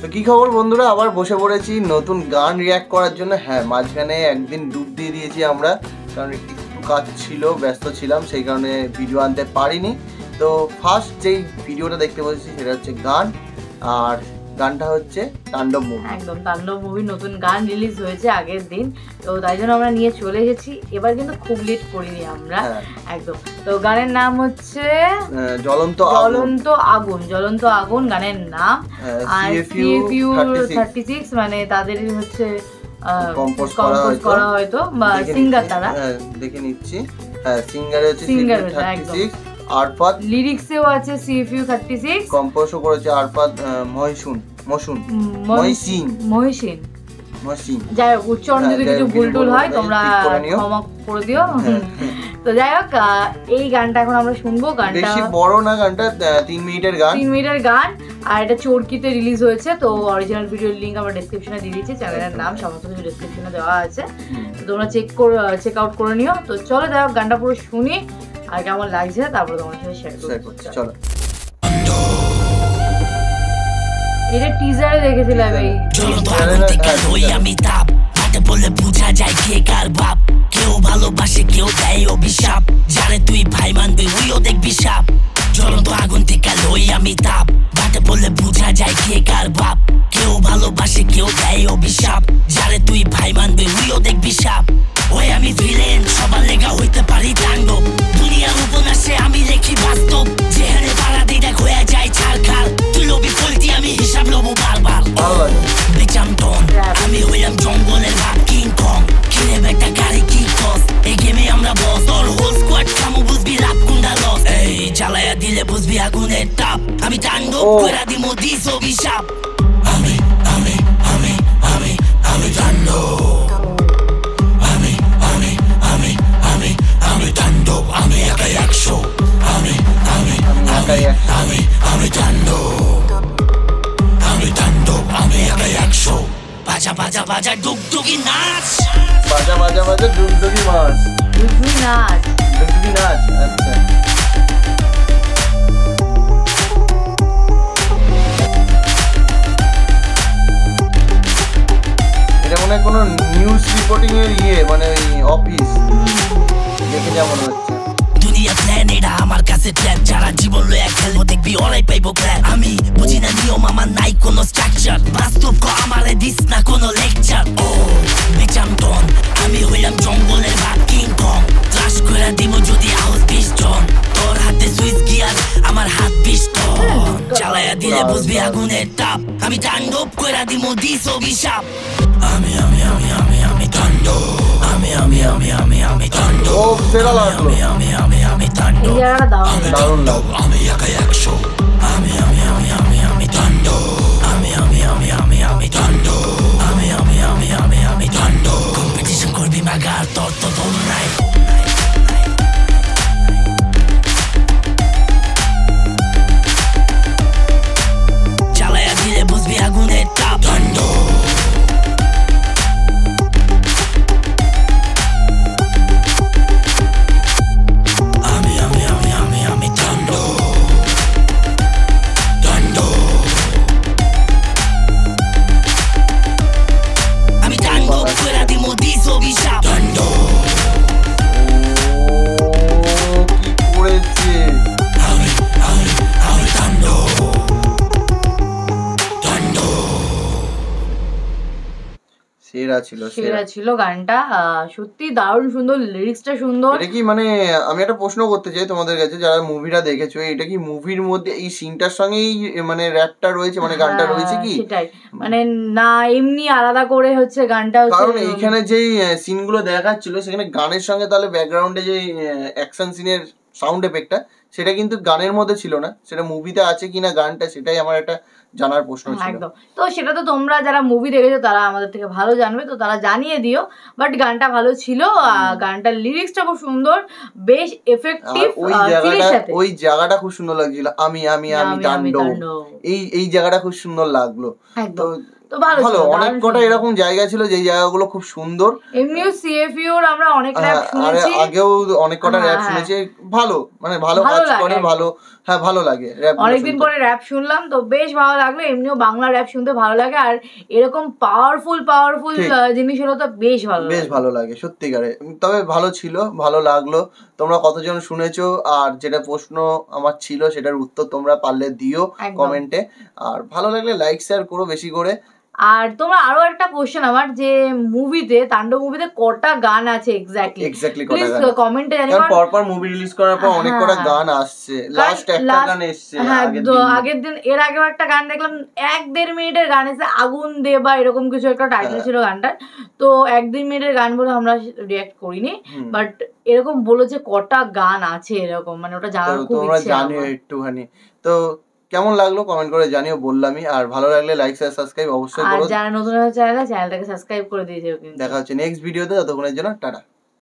তো কি খবর বন্ধুরা, আবার বসে পড়েছি নতুন গান রিয়াক্ট করার জন্য। হ্যাঁ, মাঝখানে একদিন ডুব দিয়ে দিয়েছি আমরা, কারণ একটু কাজ ছিল, ব্যস্ত ছিলাম, সেই কারণে ভিডিও আনতে পারিনি। তো ফার্স্ট যেই ভিডিওটা দেখতে বলেছি সেটা হচ্ছে গান, আর গানটা হচ্ছে তাণ্ডব মুভি। একদম তাণ্ডব মুভি নতুন গান রিলিজ হয়েছে আগের দিন, তো তাই জন্য আমরা নিয়ে চলে এসেছি। এবার কিন্তু খুব লেট করিনি আমরা, একদম। তো গানের নাম হচ্ছে জ্বলন্ত আগুন। জ্বলন্ত আগুন গানের নাম। আর CFU 36 মানে তাদেরই হচ্ছে কম্পোজ করা হয়তো, বা সিঙ্গার তারা। দেখে নিচ্ছি, হ্যাঁ সিঙ্গার হচ্ছে CFU 36, আরফাত লিরিক্সেও আছে CFU 36, কম্পোজও করেছে আরফাত মহসিন। যাই হোক, উচ্চারণ যদি কিছু ভুল হয় তোমরা ক্ষমা করে দিও। তো যাই হোক, এই গানটা এখন আমরা শুনবো। গানটা বেশি বড় না, গানটা 3 মিনিটের গান, আর এটা চরকিতে রিলিজ হয়েছে। তো অরিজিনাল ভিডিওর লিংক আমরা ডেসক্রিপশনে দিয়ে দিয়েছি, চ্যানেলের নাম সমস্ত কিছু ডেসক্রিপশনে দেওয়া আছে, তো তোমরা চেক আউট করে নিও। তো চলো যাই হোক, গানটা পুরো শুনি আর কেমন লাগছে তারপরে তোমার সাথে শেয়ার করছি। চলো, এটা টিজারে দেখেছিলাম। এই আমি তাপ হাতে বললে বুঝা যায় কে কার বাপ, কেউ ভালোবাসে কেউ দেয় অভিশাপ, যারে তুই ভাই মানবি ওইও দেখবি সাপ। জ্বলন্ত আগুন থেকে লই আমি তাপ হাতে বললে বুঝা যায় কে কার বাপ, কেউ ভালোবাসে কেউ দেয় অভিশাপ, যারে তুই ভাই মানবি ওইও দেখবি সাপ। ওই আমি ভিলেন, সবার লেগা হইতে পারি তাণ্ডব, দুনিয়ার উপন্যাসে আমি লেখি বাস্তব, যেখানে পাড়া দিই দেখ হয়ে যায় ছাড়খাড়, তুই লবি ফলতি আমি হিসাব লবো বারবার। বেচাম টন আমি হইলাম জঙ্গলের ভাব, কিং কং কিনে বেটা গাড়ি কি কস, এই গেমে আমরা বস, তোর হোল স্কোয়াড কামু বুঝবি রাত কুন্ডা লস, এই জ্বালায়া দিলে বুঝবি আগুনের তাপ, আমি তাণ্ডব কইরা দিমু দিস অভিশাপ। আমি আমি আমি আমি আমি তাণ্ডব, আমি আমি আমি আমি আমি তাণ্ডব, আমি একাই 100, আমি আমি আমি আমি আমি তাণ্ডব, আমি তাণ্ডব, আমি একাই 100। বাজা বাজা বাজা ডুগডুগি নাচ, বাজা বাজা বাজা ডুগডুগি নাচ। আচ্ছা, এটা মনে হয় কোনো নিউজ রিপোর্টিং এর মানে ওই অফিস দেখে যেমন হচ্ছে। দুনিয়া প্ল্যান এটা আমার কাছে ট্র্যাপ, যারা জীবন লয়া খেলবো দেখবি ওরাই পাইবো প্ল্যান। আমি বুঝি না নিয়ম, আমার নাই কোনো স্ট্রাকচার, বাস্তব আমারে দিস না কোনো লেকচার। ও বেচাম টন আমি হইলাম জঙ্গলের ভাগ, কিং কং ক্লাস করে দিব যদি আউস 20 জন, তোর হাতে সুইচ গিয়ার আমার হাত পিস্টন, চালায়া দিলে বুঝবি আগুনের তাপ, আমি তাণ্ডব কইরা দিমু দিস অভিশাপ। আমি আমি আমি আমি আমি তাণ্ডব, আমি আমি আমি আমি আমি তাণ্ডব, ও সেরা লাগলো। আমি আমি আমি তাণ্ডব, আমি তাণ্ডব, আমি একাই 100, আমি আমি আমি আমি আমি তাণ্ডব, আমি আমি আমি আমি আমি তাণ্ডব, আমি আমি আমি আমি আমি তাণ্ডব। কম্পিটিশন করবি মাগার, তোর তো দম নাই। চালায়া দিলে বুঝবি আগুনের তাপ, তাণ্ডব। সেরা ছিল গানটা, সত্যি দারুণ সুন্দর, লিরিক্সটা সুন্দর। এটা কি মানে আমি একটা প্রশ্ন করতে চাই তোমাদের কাছে, যারা মুভিটা দেখেছো, এটা কি মুভির মধ্যে এই সিনটার সঙ্গেই মানে র্যাপটা রয়েছে, মানে গানটা রয়েছে কি? সেটাই, মানে না এমনি আলাদা করে হচ্ছে গানটা, কারণ এইখানে যেই সিনগুলো দেখাচ্ছিল সেখানে গানের সঙ্গে তাহলে ব্যাকগ্রাউন্ডে যে অ্যাকশন সিনের সাউন্ড এফেক্টটা সেটা কিন্তু গানের মধ্যে ছিল না, সেটা মুভিতে আছে কিনা গানটা, সেটাই আমার একটা জানার প্রশ্ন ছিল। একদম, তো সেটা তো তোমরা যারা মুভি দেখেছো তারা আমাদের থেকে ভালো জানবে, তো তারা জানিয়ে দিও। বাট গানটা ভালো ছিল, গানটার লিরিক্সটা খুব সুন্দর, বেশ এফেক্টিভ, ওই জায়গাটা খুব সুন্দর লাগছিল, আমি আমি আমি তাণ্ডব, এই জায়গাটা খুব সুন্দর লাগলো। একদম, তো ভালো ভালো, ছিল, অনেক দারুণ কটা সুন্দর। এরকম জায়গা ছিল যেই জায়গাগুলো খুব সুন্দর। এমনিও সিএফইউর আমরা অনেক র্যাপ আর শুনেছি, আগেও অনেক কটা হ্যাঁ, র্যাপ হ্যাঁ। শুনেছি, ভালো মানে ভালো ভালো কাজ লাগে করে, একদম। ভালো, হ্যাঁ ভালো লাগে র্যাপ। অনেকদিন পরে র্যাপ শুনলাম তো বেশ ভালো লাগলো। এমনিও বাংলা র্যাপ শুনতে ভালো লাগে, আর এরকম পাওয়ারফুল ঠিক। জিনিস হলো তো বেশ ভালো বেশ লাগে। ভালো লাগে সত্যিকারে, তবে ভালো ছিল, ভালো লাগলো। তোমরা কতজন শুনেছো, আর যেটা প্রশ্ন আমার ছিল সেটার উত্তর তোমরা পারলে দিও একদম। কমেন্টে। আর ভালো লাগলে লাইক শেয়ার করো বেশি করে। আর তোমরা আরো একটা কোশ্চেন আমার, যে মুভিতে তাণ্ডব মুভিতে কটা গান আছে এক্স্যাক্টলি কটা প্লিজ গান আছে? কমেন্টে জানি, কারণ পরপর মুভি রিলিজ করার পর অনেক কটা হ্যাঁ। গান আসছে, লাস্ট একটা গান এসছে হ্যাঁ, আগের দিন। আগের দিন, এর আগেও একটা গান দেখলাম 1-1.5 মিনিটের গান এসে, আগুন দে বা এরকম কিছু একটা টাইটেল হ্যাঁ। ছিল গানটার। তো 1-2 মিনিটের গান বলে আমরা রিয়াক্ট করিনি, হুম। বাট এরকম বলেছে কটা গান আছে এরকম, মানে ওটা তো জানার খুব তোমরা ইচ্ছে জানিও আমার। একটুখানি। তো কেমন লাগলো কমেন্ট করে জানিও, বললামই। আর ভালো লাগলে লাইক শেয়ার সাবস্ক্রাইব অবশ্যই আর করো। যারা নতুন চ্যানেলটাকে সাবস্ক্রাইব করে দিয়েছে কিন্তু। দেখা হচ্ছে নেক্সট ভিডিওতে, ততক্ষণের জন্য টাটা।